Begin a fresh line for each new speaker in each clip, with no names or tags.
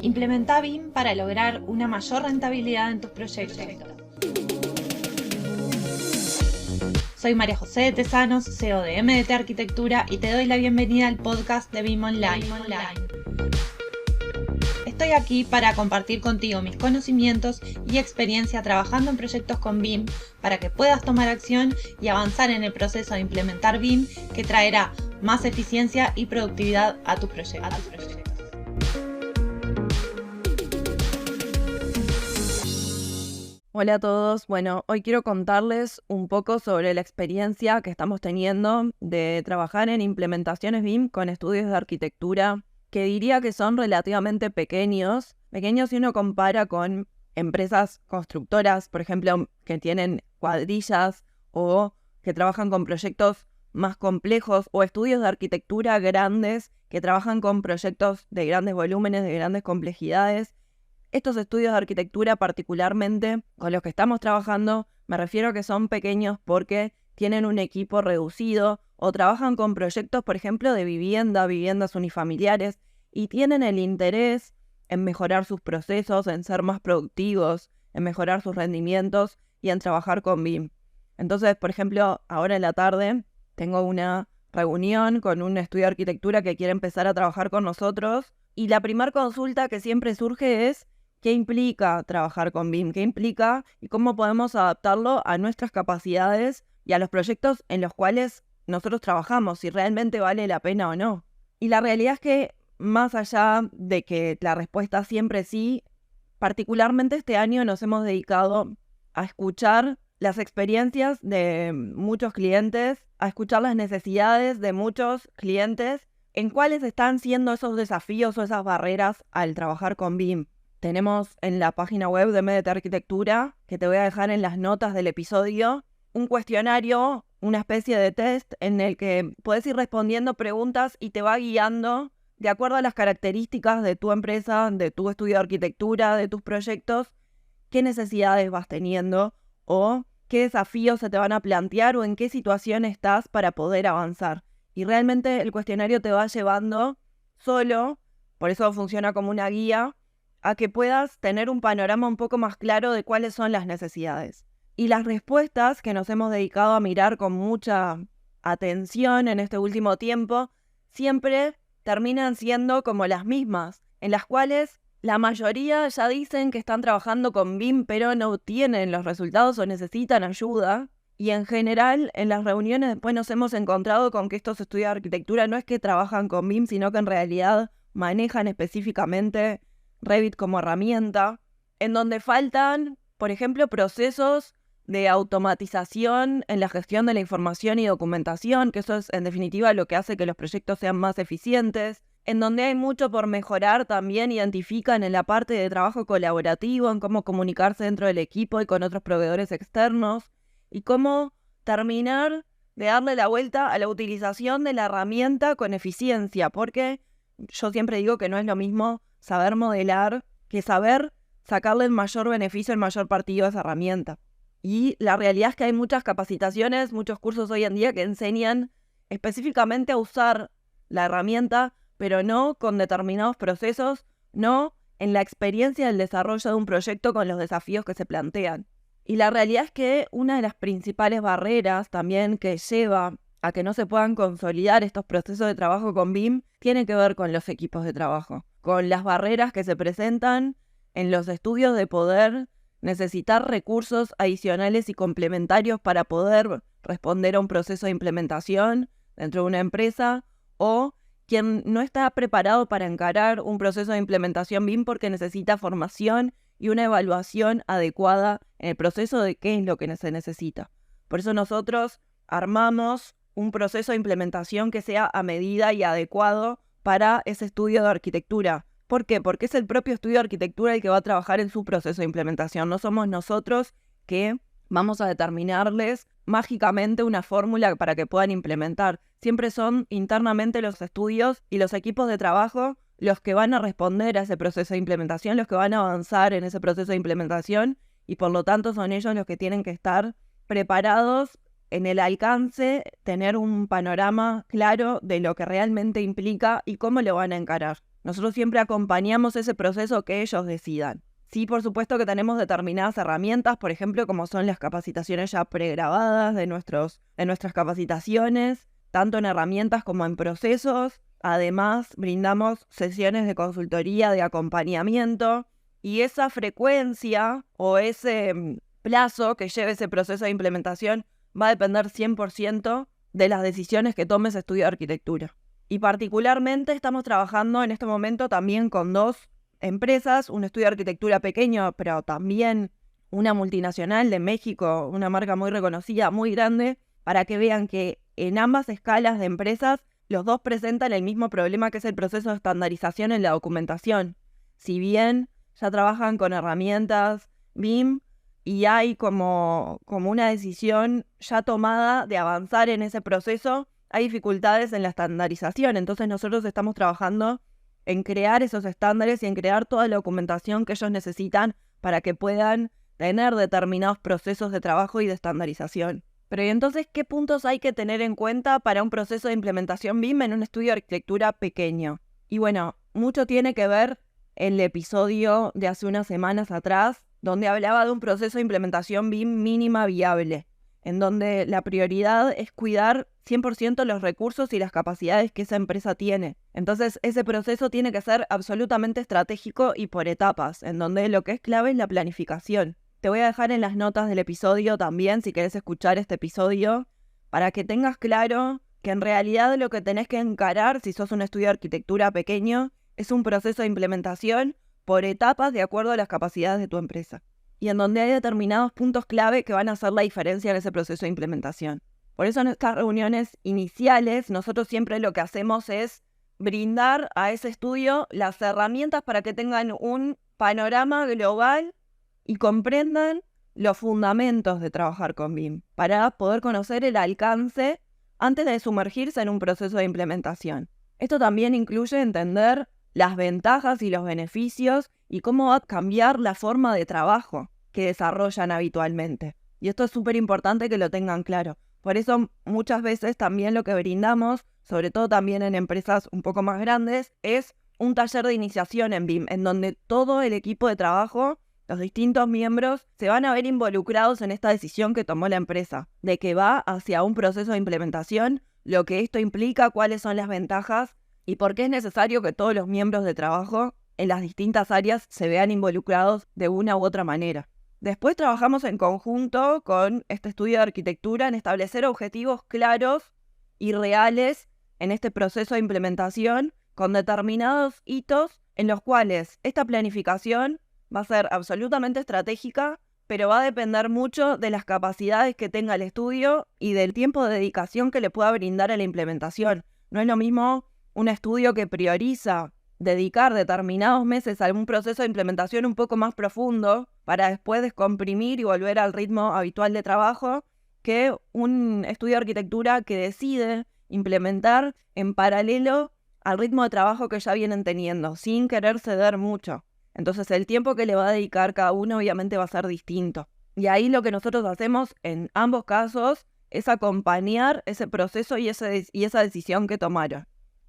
Implementa BIM para lograr una mayor rentabilidad en tus proyectos. Soy María José de Tesanos, CEO de MDT Arquitectura, y te doy la bienvenida al podcast de BIM Online. Estoy aquí para compartir contigo mis conocimientos y experiencia trabajando en proyectos con BIM para que puedas tomar acción y avanzar en el proceso de implementar BIM, que traerá más eficiencia y productividad a tus proyectos.
Hola a todos. Bueno, hoy quiero contarles un poco sobre la experiencia que estamos teniendo de trabajar en implementaciones BIM con estudios de arquitectura, que diría que son relativamente pequeños si uno compara con empresas constructoras, por ejemplo, que tienen cuadrillas o que trabajan con proyectos más complejos, o estudios de arquitectura grandes que trabajan con proyectos de grandes volúmenes, de grandes complejidades. Estos estudios de arquitectura, particularmente con los que estamos trabajando, me refiero a que son pequeños porque tienen un equipo reducido o trabajan con proyectos, por ejemplo, de viviendas unifamiliares, y tienen el interés en mejorar sus procesos, en ser más productivos, en mejorar sus rendimientos y en trabajar con BIM. Entonces, por ejemplo, ahora en la tarde tengo una reunión con un estudio de arquitectura que quiere empezar a trabajar con nosotros, y la primera consulta que siempre surge es: ¿qué implica trabajar con BIM? ¿Qué implica y cómo podemos adaptarlo a nuestras capacidades y a los proyectos en los cuales nosotros trabajamos, si realmente vale la pena o no? Y la realidad es que, más allá de que la respuesta siempre sí, particularmente este año nos hemos dedicado a escuchar las experiencias de muchos clientes, a escuchar las necesidades de muchos clientes, en cuáles están siendo esos desafíos o esas barreras al trabajar con BIM. Tenemos en la página web de MDT Arquitectura, que te voy a dejar en las notas del episodio, un cuestionario, una especie de test en el que puedes ir respondiendo preguntas y te va guiando de acuerdo a las características de tu empresa, de tu estudio de arquitectura, de tus proyectos, qué necesidades vas teniendo o qué desafíos se te van a plantear o en qué situación estás para poder avanzar. Y realmente el cuestionario te va llevando solo, por eso funciona como una guía, a que puedas tener un panorama un poco más claro de cuáles son las necesidades. Y las respuestas que nos hemos dedicado a mirar con mucha atención en este último tiempo siempre terminan siendo como las mismas, en las cuales la mayoría ya dicen que están trabajando con BIM pero no obtienen los resultados o necesitan ayuda. Y en general, en las reuniones después nos hemos encontrado con que estos estudios de arquitectura no es que trabajan con BIM, sino que en realidad manejan específicamente Revit como herramienta, en donde faltan, por ejemplo, procesos de automatización en la gestión de la información y documentación, que eso es en definitiva lo que hace que los proyectos sean más eficientes, en donde hay mucho por mejorar. También identifican en la parte de trabajo colaborativo, en cómo comunicarse dentro del equipo y con otros proveedores externos, y cómo terminar de darle la vuelta a la utilización de la herramienta con eficiencia, porque yo siempre digo que no es lo mismo saber modelar que saber sacarle el mayor beneficio, el mayor partido a esa herramienta. Y la realidad es que hay muchas capacitaciones, muchos cursos hoy en día que enseñan específicamente a usar la herramienta, pero no con determinados procesos, no en la experiencia del desarrollo de un proyecto con los desafíos que se plantean. Y la realidad es que una de las principales barreras también que lleva a que no se puedan consolidar estos procesos de trabajo con BIM tiene que ver con los equipos de trabajo, con las barreras que se presentan en los estudios de poder necesitar recursos adicionales y complementarios para poder responder a un proceso de implementación dentro de una empresa, o quien no está preparado para encarar un proceso de implementación BIM porque necesita formación y una evaluación adecuada en el proceso de qué es lo que se necesita. Por eso nosotros armamos un proceso de implementación que sea a medida y adecuado para ese estudio de arquitectura. ¿Por qué? Porque es el propio estudio de arquitectura el que va a trabajar en su proceso de implementación. No somos nosotros que vamos a determinarles mágicamente una fórmula para que puedan implementar. Siempre son internamente los estudios y los equipos de trabajo los que van a responder a ese proceso de implementación, los que van a avanzar en ese proceso de implementación, y por lo tanto son ellos los que tienen que estar preparados en el alcance tener un panorama claro de lo que realmente implica y cómo lo van a encarar. Nosotros siempre acompañamos ese proceso que ellos decidan. Sí, por supuesto que tenemos determinadas herramientas, por ejemplo, como son las capacitaciones ya pregrabadas de nuestras capacitaciones, tanto en herramientas como en procesos. Además, brindamos sesiones de consultoría, de acompañamiento, y esa frecuencia o ese plazo que lleve ese proceso de implementación va a depender 100% de las decisiones que tome ese estudio de arquitectura. Y particularmente estamos trabajando en este momento también con 2 empresas, un estudio de arquitectura pequeño, pero también una multinacional de México, una marca muy reconocida, muy grande, para que vean que en ambas escalas de empresas los 2 presentan el mismo problema, que es el proceso de estandarización en la documentación. Si bien ya trabajan con herramientas BIM y hay como una decisión ya tomada de avanzar en ese proceso, hay dificultades en la estandarización. Entonces nosotros estamos trabajando en crear esos estándares y en crear toda la documentación que ellos necesitan para que puedan tener determinados procesos de trabajo y de estandarización. Pero ¿y entonces qué puntos hay que tener en cuenta para un proceso de implementación BIM en un estudio de arquitectura pequeño? Y bueno, mucho tiene que ver el episodio de hace unas semanas atrás, donde hablaba de un proceso de implementación BIM mínima viable, en donde la prioridad es cuidar 100% los recursos y las capacidades que esa empresa tiene. Entonces, ese proceso tiene que ser absolutamente estratégico y por etapas, en donde lo que es clave es la planificación. Te voy a dejar en las notas del episodio también, si querés escuchar este episodio, para que tengas claro que en realidad lo que tenés que encarar, si sos un estudio de arquitectura pequeño, es un proceso de implementación por etapas de acuerdo a las capacidades de tu empresa, y en donde hay determinados puntos clave que van a hacer la diferencia en ese proceso de implementación. Por eso en estas reuniones iniciales nosotros siempre lo que hacemos es brindar a ese estudio las herramientas para que tengan un panorama global y comprendan los fundamentos de trabajar con BIM, para poder conocer el alcance antes de sumergirse en un proceso de implementación. Esto también incluye entender las ventajas y los beneficios y cómo va a cambiar la forma de trabajo que desarrollan habitualmente. Y esto es súper importante que lo tengan claro. Por eso muchas veces también lo que brindamos, sobre todo también en empresas un poco más grandes, es un taller de iniciación en BIM, en donde todo el equipo de trabajo, los distintos miembros, se van a ver involucrados en esta decisión que tomó la empresa, de que va hacia un proceso de implementación, lo que esto implica, cuáles son las ventajas y por qué es necesario que todos los miembros de trabajo en las distintas áreas se vean involucrados de una u otra manera. Después trabajamos en conjunto con este estudio de arquitectura en establecer objetivos claros y reales en este proceso de implementación, con determinados hitos en los cuales esta planificación va a ser absolutamente estratégica, pero va a depender mucho de las capacidades que tenga el estudio y del tiempo de dedicación que le pueda brindar a la implementación. No es lo mismo un estudio que prioriza dedicar determinados meses a algún proceso de implementación un poco más profundo para después descomprimir y volver al ritmo habitual de trabajo, que un estudio de arquitectura que decide implementar en paralelo al ritmo de trabajo que ya vienen teniendo, sin querer ceder mucho. Entonces el tiempo que le va a dedicar cada uno obviamente va a ser distinto. Y ahí lo que nosotros hacemos en ambos casos es acompañar ese proceso y esa decisión que tomaron.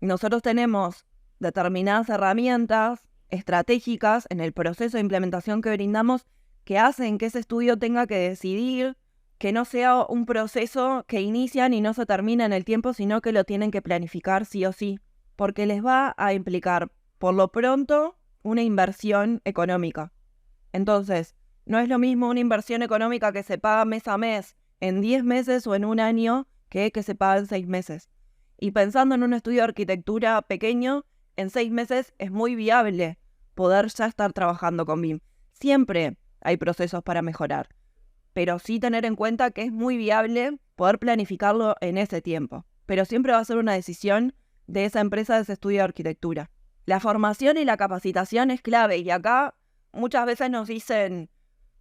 Nosotros tenemos determinadas herramientas estratégicas en el proceso de implementación que brindamos que hacen que ese estudio tenga que decidir, que no sea un proceso que inician y no se termina en el tiempo, sino que lo tienen que planificar sí o sí, porque les va a implicar, por lo pronto, una inversión económica. Entonces, no es lo mismo una inversión económica que se paga mes a mes en 10 meses o en un año que se paga en 6 meses. Y pensando en un estudio de arquitectura pequeño, en 6 meses es muy viable poder ya estar trabajando con BIM. Siempre hay procesos para mejorar, pero sí tener en cuenta que es muy viable poder planificarlo en ese tiempo. Pero siempre va a ser una decisión de esa empresa, de ese estudio de arquitectura. La formación y la capacitación es clave, y acá muchas veces nos dicen,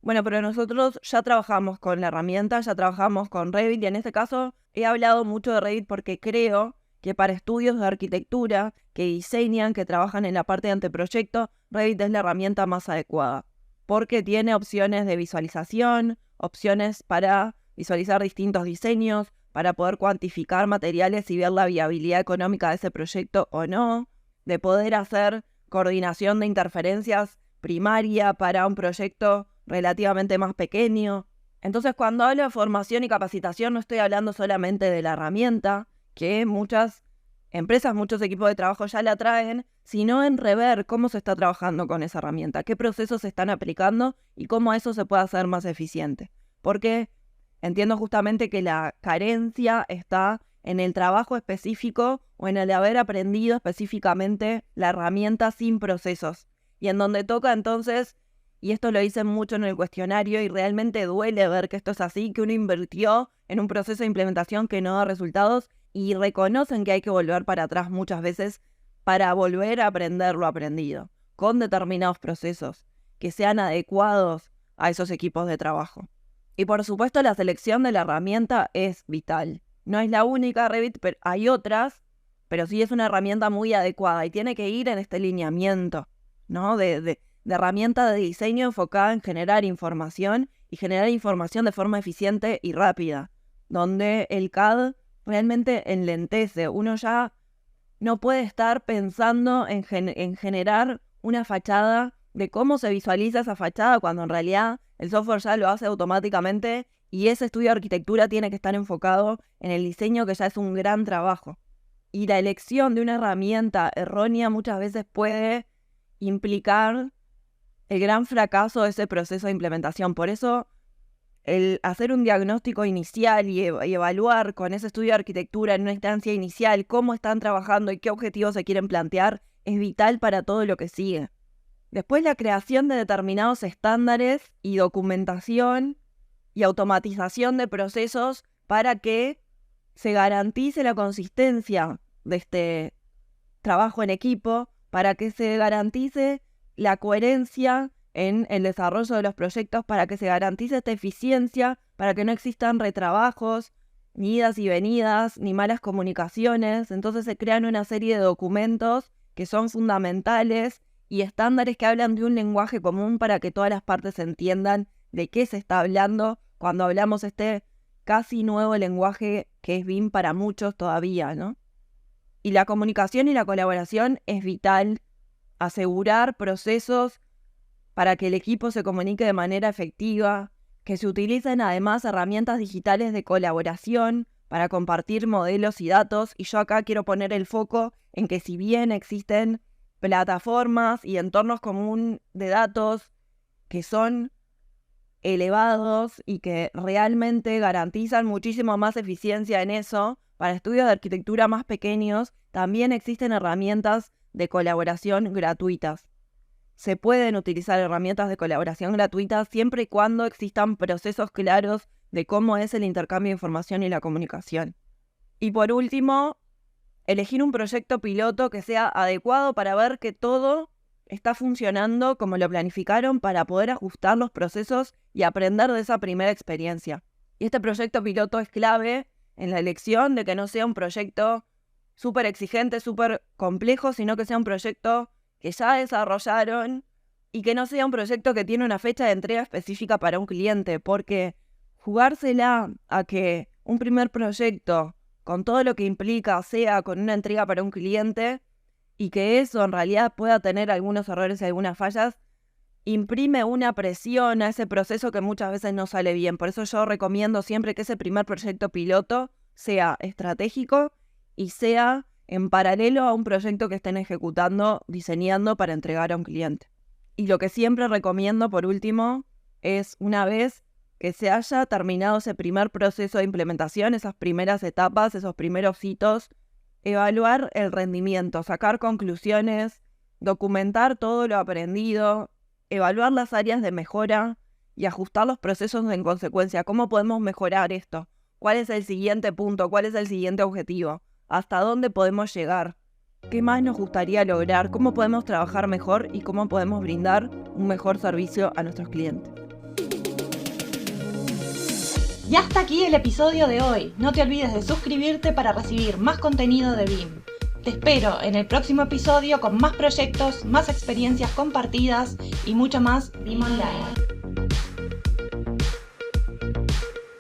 bueno, pero nosotros ya trabajamos con la herramienta, ya trabajamos con Revit, y en este caso he hablado mucho de Revit porque creo que para estudios de arquitectura que diseñan, que trabajan en la parte de anteproyecto, Revit es la herramienta más adecuada, porque tiene opciones de visualización, opciones para visualizar distintos diseños, para poder cuantificar materiales y ver la viabilidad económica de ese proyecto o no, de poder hacer coordinación de interferencias primaria para un proyecto relativamente más pequeño. Entonces, cuando hablo de formación y capacitación, no estoy hablando solamente de la herramienta, que muchas empresas, muchos equipos de trabajo ya la traen, sino en rever cómo se está trabajando con esa herramienta, qué procesos se están aplicando y cómo eso se puede hacer más eficiente. Porque entiendo justamente que la carencia está en el trabajo específico o en el de haber aprendido específicamente la herramienta sin procesos. Y en donde toca entonces, y esto lo dicen mucho en el cuestionario y realmente duele ver que esto es así, que uno invirtió en un proceso de implementación que no da resultados y reconocen que hay que volver para atrás muchas veces para volver a aprender lo aprendido, con determinados procesos que sean adecuados a esos equipos de trabajo. Y por supuesto la selección de la herramienta es vital. No es la única Revit, pero hay otras, pero sí es una herramienta muy adecuada y tiene que ir en este lineamiento, ¿no? de herramienta de diseño enfocada en generar información y generar información de forma eficiente y rápida, donde el CAD realmente enlentece. Uno ya no puede estar pensando en generar una fachada, de cómo se visualiza esa fachada, cuando en realidad el software ya lo hace automáticamente y ese estudio de arquitectura tiene que estar enfocado en el diseño, que ya es un gran trabajo. Y la elección de una herramienta errónea muchas veces puede implicar el gran fracaso de ese proceso de implementación. Por eso, el hacer un diagnóstico inicial y evaluar con ese estudio de arquitectura en una instancia inicial cómo están trabajando y qué objetivos se quieren plantear es vital para todo lo que sigue. Después, la creación de determinados estándares y documentación y automatización de procesos para que se garantice la consistencia de este trabajo en equipo, para que se garantice la coherencia en el desarrollo de los proyectos, para que se garantice esta eficiencia, para que no existan retrabajos, ni idas y venidas, ni malas comunicaciones. Entonces se crean una serie de documentos que son fundamentales y estándares que hablan de un lenguaje común para que todas las partes entiendan de qué se está hablando cuando hablamos este casi nuevo lenguaje que es BIM para muchos todavía, ¿no? Y la comunicación y la colaboración es vital. Asegurar procesos para que el equipo se comunique de manera efectiva, que se utilicen además herramientas digitales de colaboración para compartir modelos y datos. Y yo acá quiero poner el foco en que si bien existen plataformas y entornos comunes de datos que son elevados y que realmente garantizan muchísimo más eficiencia en eso, para estudios de arquitectura más pequeños también existen herramientas de colaboración gratuitas. Se pueden utilizar herramientas de colaboración gratuitas siempre y cuando existan procesos claros de cómo es el intercambio de información y la comunicación. Y por último, elegir un proyecto piloto que sea adecuado para ver que todo está funcionando como lo planificaron, para poder ajustar los procesos y aprender de esa primera experiencia. Y este proyecto piloto es clave en la elección de que no sea un proyecto súper exigente, súper complejo, sino que sea un proyecto que ya desarrollaron y que no sea un proyecto que tiene una fecha de entrega específica para un cliente, porque jugársela a que un primer proyecto, con todo lo que implica, sea con una entrega para un cliente y que eso en realidad pueda tener algunos errores y algunas fallas, imprime una presión a ese proceso que muchas veces no sale bien. Por eso yo recomiendo siempre que ese primer proyecto piloto sea estratégico y sea en paralelo a un proyecto que estén ejecutando, diseñando para entregar a un cliente. Y lo que siempre recomiendo, por último, es una vez que se haya terminado ese primer proceso de implementación, esas primeras etapas, esos primeros hitos, evaluar el rendimiento, sacar conclusiones, documentar todo lo aprendido, evaluar las áreas de mejora y ajustar los procesos en consecuencia. ¿Cómo podemos mejorar esto? ¿Cuál es el siguiente punto? ¿Cuál es el siguiente objetivo? ¿Hasta dónde podemos llegar? ¿Qué más nos gustaría lograr? ¿Cómo podemos trabajar mejor y cómo podemos brindar un mejor servicio a nuestros clientes?
Y hasta aquí el episodio de hoy. No te olvides de suscribirte para recibir más contenido de BIM. Te espero en el próximo episodio con más proyectos, más experiencias compartidas y mucho más BIM Online.